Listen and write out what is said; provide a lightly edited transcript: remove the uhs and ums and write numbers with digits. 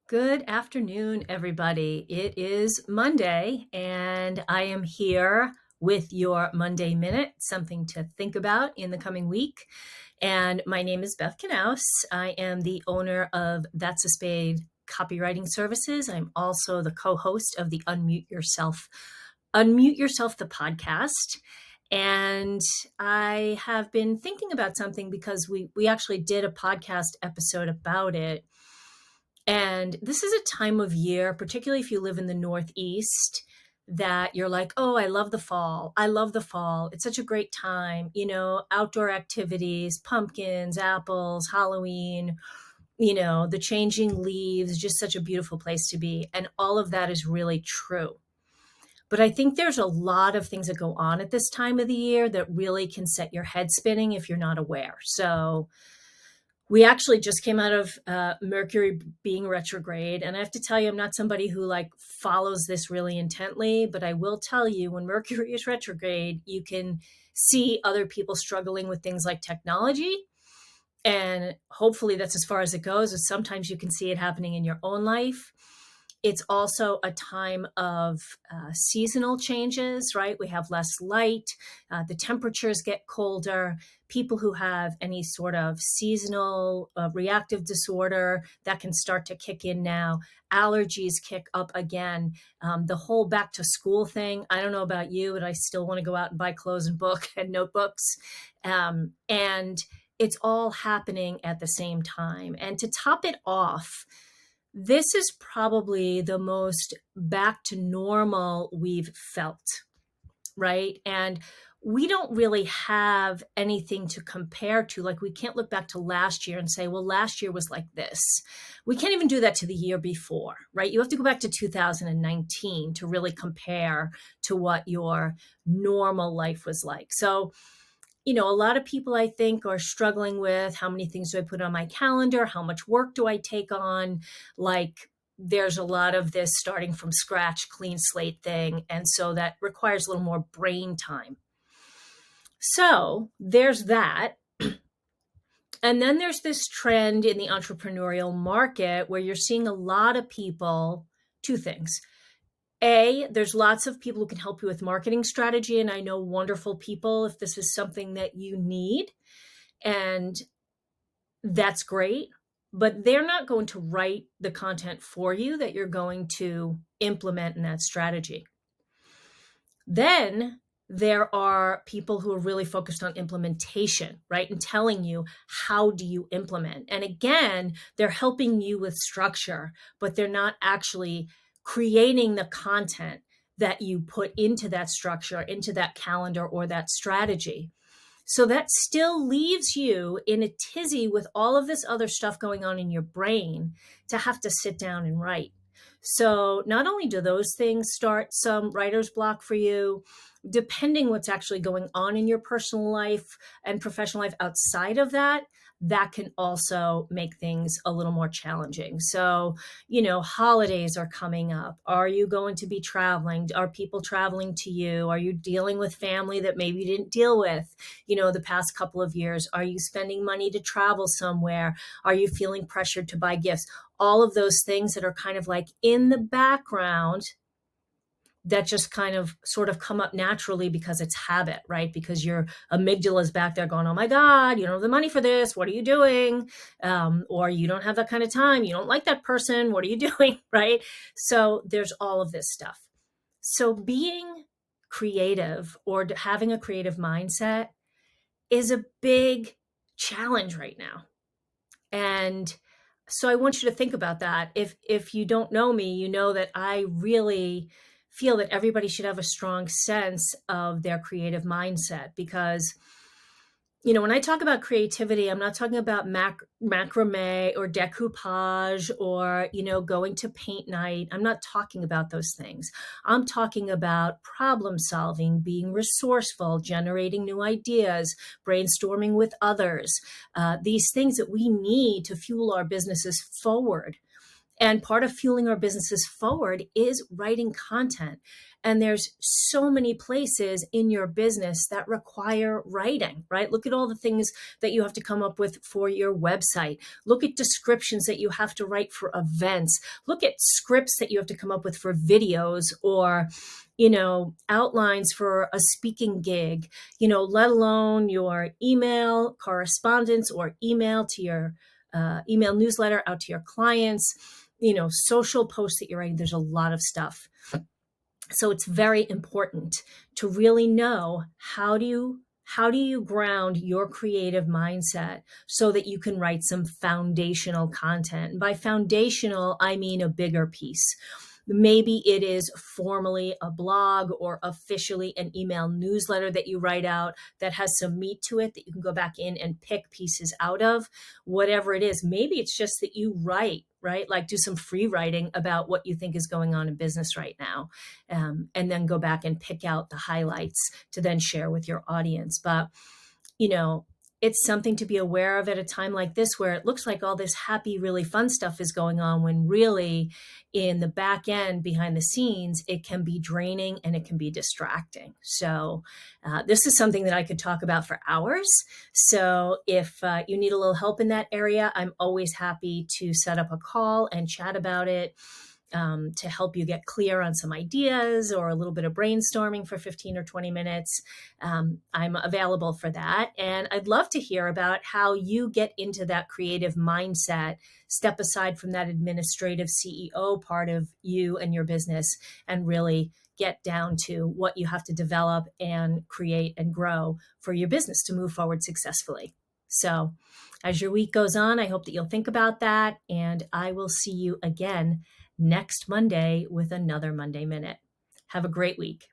Good afternoon, everybody. It is Monday, and I am here with your Monday Minute, something to think about in the coming week. And my name is Beth Knaus. I am the owner of That's a Spade Copywriting Services. I'm also the co-host of the Unmute Yourself, the podcast. And I have been thinking about something because we actually did a podcast episode about it. And this is a time of year, particularly if you live in the Northeast, that you're like, oh, I love the fall. I love the fall. It's such a great time, outdoor activities, pumpkins, apples, Halloween, the changing leaves, just such a beautiful place to be. And all of that is really true. But I think there's a lot of things that go on at this time of the year that really can set your head spinning if you're not aware. So we actually just came out of Mercury being retrograde. And I have to tell you, I'm not somebody who follows this really intently, but I will tell you when Mercury is retrograde, you can see other people struggling with things like technology. And hopefully that's as far as it goes. Is sometimes you can see it happening in your own life. It's also a time of seasonal changes, right? We have less light, the temperatures get colder. People who have any sort of seasonal reactive disorder, that can start to kick in now. Allergies kick up again. The whole back to school thing, I don't know about you, but I still want to go out and buy clothes and book and notebooks. And it's all happening at the same time. And to top it off, this is probably the most back to normal we've felt, right? And we don't really have anything to compare to. We can't look back to last year and say, well, last year was like this. We can't even do that to the year before, right? You have to go back to 2019 to really compare to what your normal life was like. So, a lot of people I think are struggling with how many things do I put on my calendar? How much work do I take on? There's a lot of this starting from scratch, clean slate thing. And so that requires a little more brain time. So there's that. And then there's this trend in the entrepreneurial market where you're seeing a lot of people, two things. There's lots of people who can help you with marketing strategy. And I know wonderful people if this is something that you need. And that's great. But they're not going to write the content for you that you're going to implement in that strategy. Then there are people who are really focused on implementation, right? And telling you, how do you implement? And again, they're helping you with structure, but they're not actually creating the content that you put into that structure, into that calendar or that strategy. So that still leaves you in a tizzy with all of this other stuff going on in your brain to have to sit down and write. So not only do those things start some writer's block for you, depending what's actually going on in your personal life and professional life outside of that, that can also make things a little more challenging. So, holidays are coming up. Are you going to be traveling? Are people traveling to you? Are you dealing with family that maybe you didn't deal with, the past couple of years? Are you spending money to travel somewhere? Are you feeling pressured to buy gifts? All of those things that are kind of in the background that just kind of sort of come up naturally because it's habit, right? Because your amygdala is back there going, oh my God, you don't have the money for this. What are you doing? Or you don't have that kind of time. You don't like that person. What are you doing? Right? So there's all of this stuff. So being creative or having a creative mindset is a big challenge right now. And so I want you to think about that. If you don't know me, you know that I really feel that everybody should have a strong sense of their creative mindset because, when I talk about creativity, I'm not talking about macrame or decoupage or, going to paint night. I'm not talking about those things. I'm talking about problem solving, being resourceful, generating new ideas, brainstorming with others, these things that we need to fuel our businesses forward. And part of fueling our businesses forward is writing content. And there's so many places in your business that require writing, right? Look at all the things that you have to come up with for your website. Look at descriptions that you have to write for events. Look at scripts that you have to come up with for videos, or outlines for a speaking gig, let alone your email correspondence or email to your email newsletter out to your clients, social posts that you're writing. There's a lot of stuff. So it's very important to really know how do you ground your creative mindset so that you can write some foundational content. And by foundational, I mean a bigger piece. Maybe it is formally a blog or officially an email newsletter that you write out that has some meat to it that you can go back in and pick pieces out of. Whatever it is, maybe it's just that you write, right? Like do some free writing about what you think is going on in business right now, and then go back and pick out the highlights to then share with your audience. But, you know, it's something to be aware of at a time like this, where it looks like all this happy, really fun stuff is going on, when really in the back end, behind the scenes, it can be draining and it can be distracting. So this is something that I could talk about for hours. So if you need a little help in that area, I'm always happy to set up a call and chat about it, to help you get clear on some ideas or a little bit of brainstorming for 15 or 20 minutes. I'm available for that. And I'd love to hear about how you get into that creative mindset, step aside from that administrative CEO part of you and your business, and really get down to what you have to develop and create and grow for your business to move forward successfully. So as your week goes on, I hope that you'll think about that, and I will see you again next Monday with another Monday Minute. Have a great week.